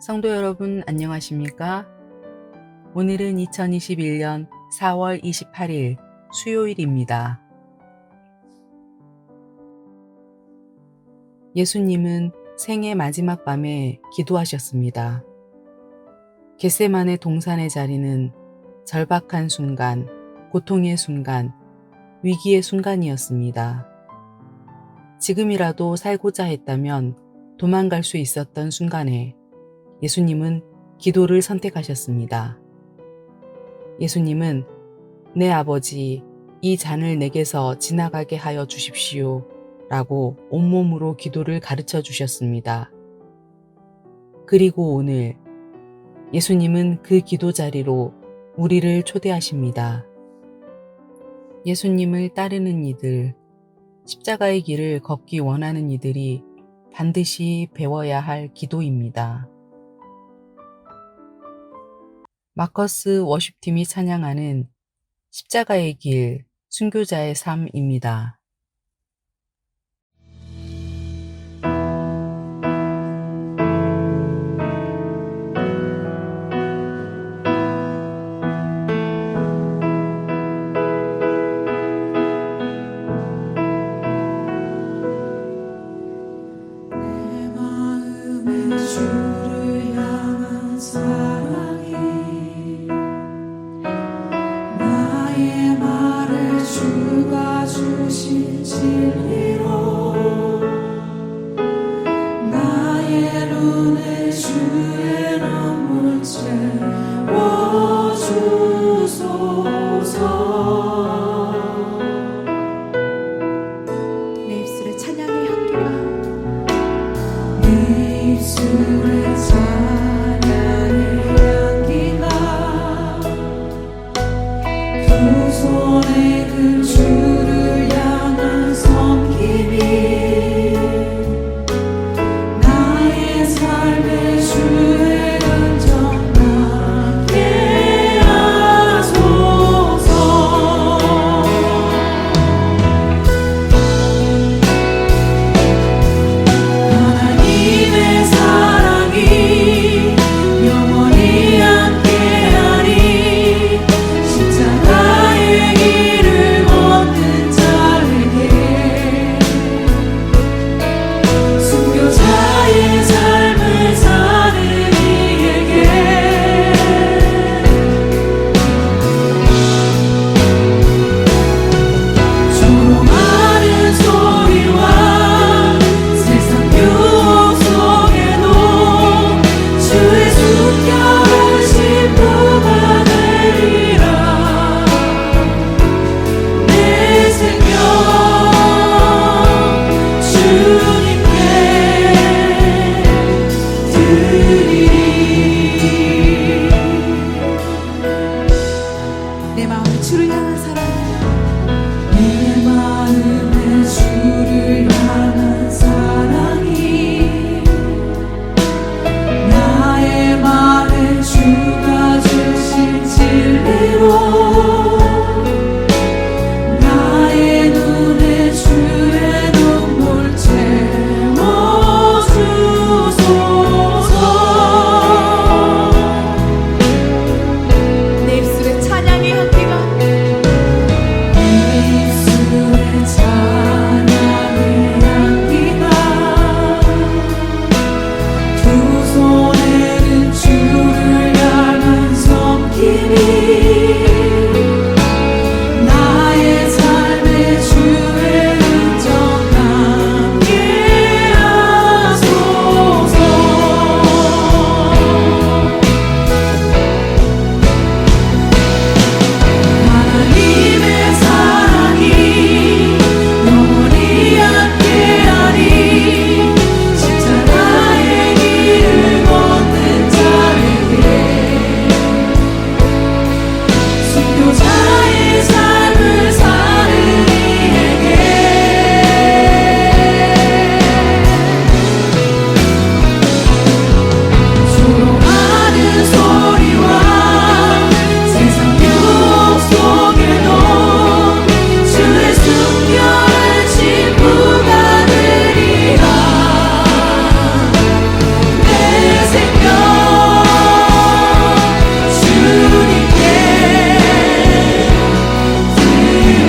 성도 여러분 안녕하십니까? 오늘은 2021년 4월 28일 수요일입니다. 예수님은 생애 마지막 밤에 기도하셨습니다. 겟세마네 동산의 자리는 절박한 순간, 고통의 순간, 위기의 순간이었습니다. 지금이라도 살고자 했다면 도망갈 수 있었던 순간에 예수님은 기도를 선택하셨습니다. 예수님은 내 아버지, 이 잔을 내게서 지나가게 하여 주십시오 라고 온몸으로 기도를 가르쳐 주셨습니다. 그리고 오늘 예수님은 그 기도 자리로 우리를 초대하십니다. 예수님을 따르는 이들, 십자가의 길을 걷기 원하는 이들이 반드시 배워야 할 기도입니다. 마커스 워십팀이 찬양하는 십자가의 길, 순교자의 삶입니다. 주를 향한 사랑이 나의 말을 주가 주신 진리로 나의 눈에 주의 눈물 채워주소서. 내 입술에 찬양의 향기가 내 입술에 찬양의 향기가 두 손에 든 주를 향한 섬김이 나의 삶의 주의 은정 나게 하소서. 하나님의 사랑이 영원히 함께하리. 십자가의 길을 걷는 자에게 순교자의 삶을 사는 이에게 조롱하는 소리와 세상 유혹 속에도 주의 숨겨진 신부가 되리라. 내 생명 주님께 드리리. 내 마음에 주를 향한 사랑, 내 마음에 주를 향한 사랑이 나의 말에 주가 주신 진리로 나의 눈에 주의 눈물 채워주소서. 내 입술에 찬양의 향기가 내 입술에 찬양의 향기가 두 손에 든 주를 향한 섬김이 나의 삶의 주의 은정 남게 하소서. 하나님의 사랑이 영원히 함께하리. 십자가의 길을 걷는 자에게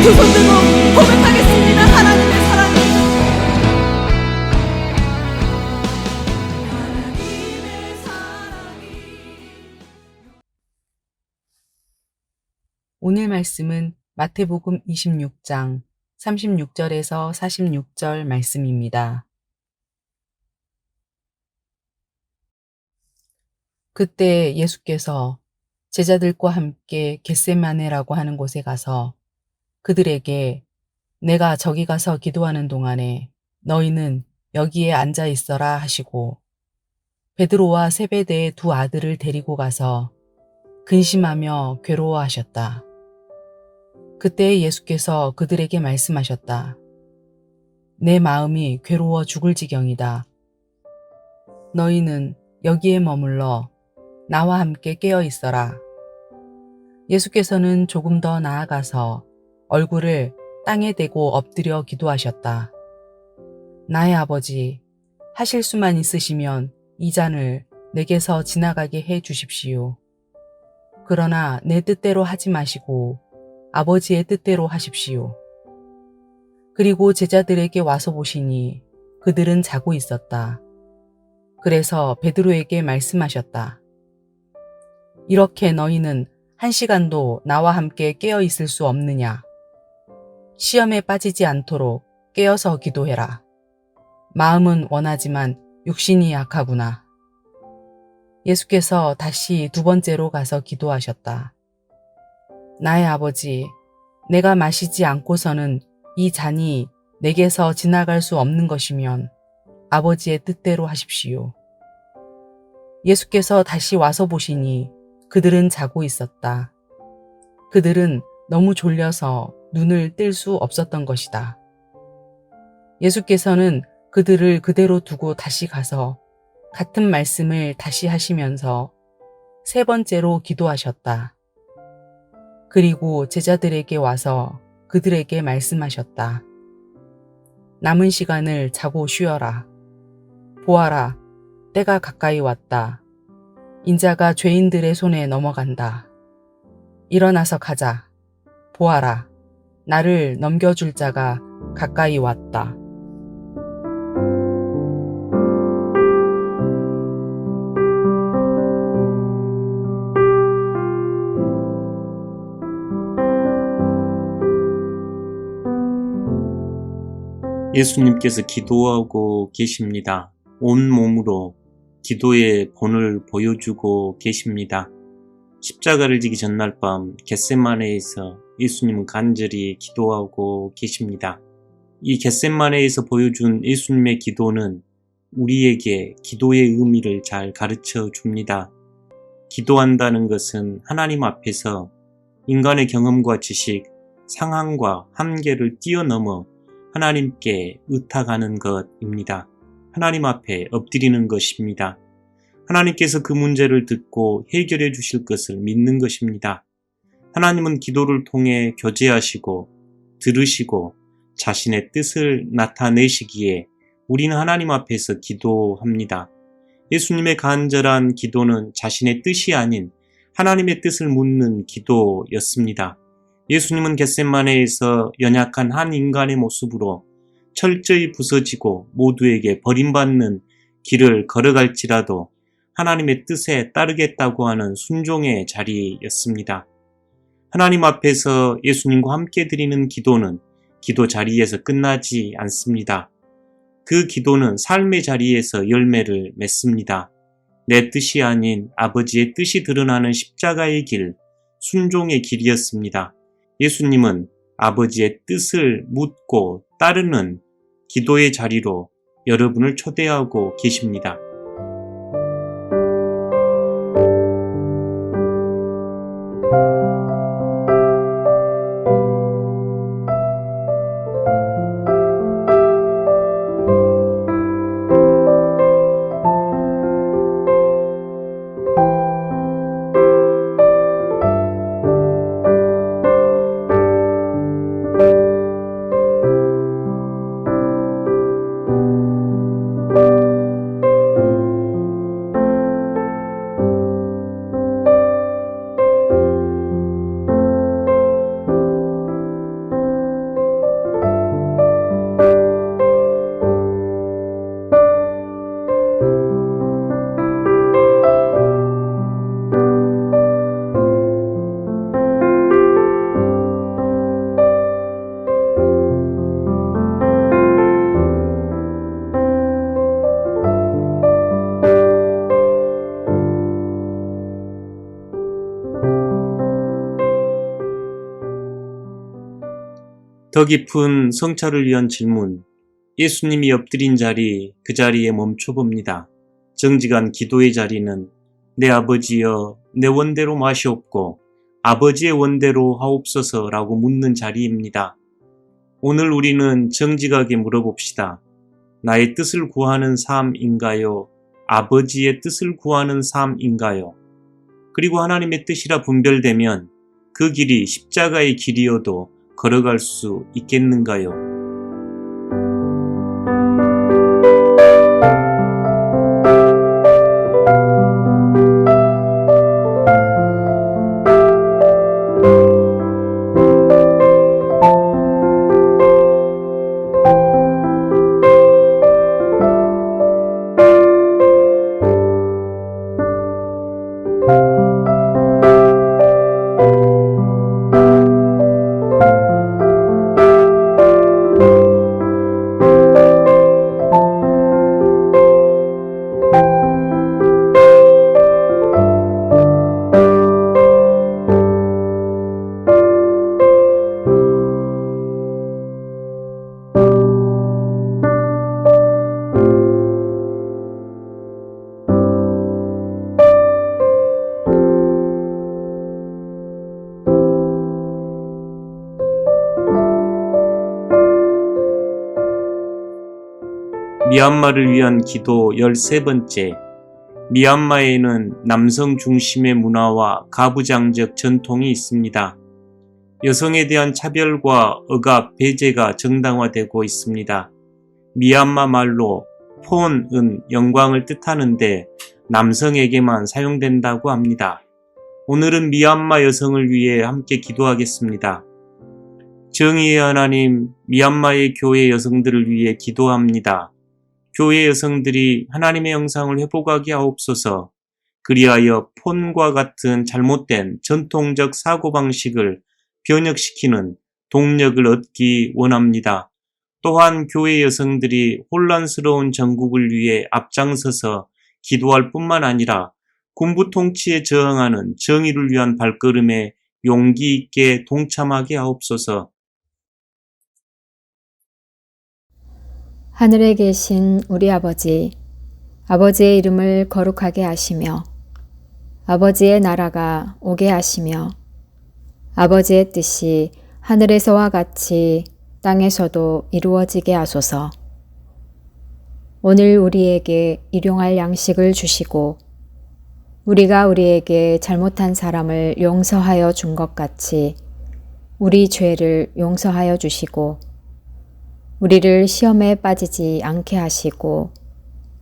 두 손 들고 고백하겠습니다. 하나님의 사랑이 오늘 말씀은 마태복음 26장 36절에서 46절 말씀입니다. 그때 예수께서 제자들과 함께 겟세마네라고 하는 곳에 가서 그들에게 내가 저기 가서 기도하는 동안에 너희는 여기에 앉아 있어라 하시고 베드로와 세베대의 두 아들을 데리고 가서 근심하며 괴로워하셨다. 그때 예수께서 그들에게 말씀하셨다. 내 마음이 괴로워 죽을 지경이다. 너희는 여기에 머물러 나와 함께 깨어 있어라. 예수께서는 조금 더 나아가서 얼굴을 땅에 대고 엎드려 기도하셨다. 나의 아버지, 하실 수만 있으시면 이 잔을 내게서 지나가게 해 주십시오. 그러나 내 뜻대로 하지 마시고 아버지의 뜻대로 하십시오. 그리고 제자들에게 와서 보시니 그들은 자고 있었다. 그래서 베드로에게 말씀하셨다. 이렇게 너희는 1시간도 나와 함께 깨어 있을 수 없느냐? 시험에 빠지지 않도록 깨어서 기도해라. 마음은 원하지만 육신이 약하구나. 예수께서 다시 두 번째로 가서 기도하셨다. 나의 아버지, 내가 마시지 않고서는 이 잔이 내게서 지나갈 수 없는 것이면 아버지의 뜻대로 하십시오. 예수께서 다시 와서 보시니 그들은 자고 있었다. 그들은 너무 졸려서 눈을 뜰 수 없었던 것이다. 예수께서는 그들을 그대로 두고 다시 가서 같은 말씀을 다시 하시면서 세 번째로 기도하셨다. 그리고 제자들에게 와서 그들에게 말씀하셨다. 남은 시간을 자고 쉬어라. 보아라, 때가 가까이 왔다. 인자가 죄인들의 손에 넘어간다. 일어나서 가자. 보아라, 나를 넘겨줄 자가 가까이 왔다. 예수님께서 기도하고 계십니다. 온 몸으로 기도의 본을 보여주고 계십니다. 십자가를 지기 전날 밤 겟세마네에서 예수님은 간절히 기도하고 계십니다. 이 겟세마네에서 보여준 예수님의 기도는 우리에게 기도의 의미를 잘 가르쳐 줍니다. 기도한다는 것은 하나님 앞에서 인간의 경험과 지식, 상황과 한계를 뛰어넘어 하나님께 의탁하는 것입니다. 하나님 앞에 엎드리는 것입니다. 하나님께서 그 문제를 듣고 해결해 주실 것을 믿는 것입니다. 하나님은 기도를 통해 교제하시고 들으시고 자신의 뜻을 나타내시기에 우리는 하나님 앞에서 기도합니다. 예수님의 간절한 기도는 자신의 뜻이 아닌 하나님의 뜻을 묻는 기도였습니다. 예수님은 겟세마네에서 연약한 한 인간의 모습으로 철저히 부서지고 모두에게 버림받는 길을 걸어갈지라도 하나님의 뜻에 따르겠다고 하는 순종의 자리였습니다. 하나님 앞에서 예수님과 함께 드리는 기도는 기도 자리에서 끝나지 않습니다. 그 기도는 삶의 자리에서 열매를 맺습니다. 내 뜻이 아닌 아버지의 뜻이 드러나는 십자가의 길, 순종의 길이었습니다. 예수님은 아버지의 뜻을 묻고 따르는 기도의 자리로 여러분을 초대하고 계십니다. 더 깊은 성찰을 위한 질문. 예수님이 엎드린 자리, 그 자리에 멈춰봅니다. 정직한 기도의 자리는 내 아버지여 내 원대로 마시옵고 아버지의 원대로 하옵소서라고 묻는 자리입니다. 오늘 우리는 정직하게 물어봅시다. 나의 뜻을 구하는 삶인가요? 아버지의 뜻을 구하는 삶인가요? 그리고 하나님의 뜻이라 분별되면 그 길이 십자가의 길이어도 걸어갈 수 있겠는가요? 미얀마를 위한 기도 13번째. 미얀마에는 남성 중심의 문화와 가부장적 전통이 있습니다. 여성에 대한 차별과 억압, 배제가 정당화되고 있습니다. 미얀마 말로 폰은 영광을 뜻하는데 남성에게만 사용된다고 합니다. 오늘은 미얀마 여성을 위해 함께 기도하겠습니다. 정의의 하나님, 미얀마의 교회 여성들을 위해 기도합니다. 교회 여성들이 하나님의 영상을 회복하게 하옵소서. 그리하여 폰과 같은 잘못된 전통적 사고방식을 변혁시키는 동력을 얻기 원합니다. 또한 교회 여성들이 혼란스러운 전국을 위해 앞장서서 기도할 뿐만 아니라 군부 통치에 저항하는 정의를 위한 발걸음에 용기 있게 동참하게 하옵소서. 하늘에 계신 우리 아버지, 아버지의 이름을 거룩하게 하시며 아버지의 나라가 오게 하시며 아버지의 뜻이 하늘에서와 같이 땅에서도 이루어지게 하소서. 오늘 우리에게 일용할 양식을 주시고 우리가 우리에게 잘못한 사람을 용서하여 준 것 같이 우리 죄를 용서하여 주시고 우리를 시험에 빠지지 않게 하시고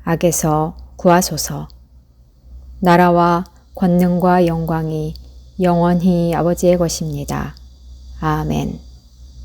악에서 구하소서. 나라와 권능과 영광이 영원히 아버지의 것입니다. 아멘.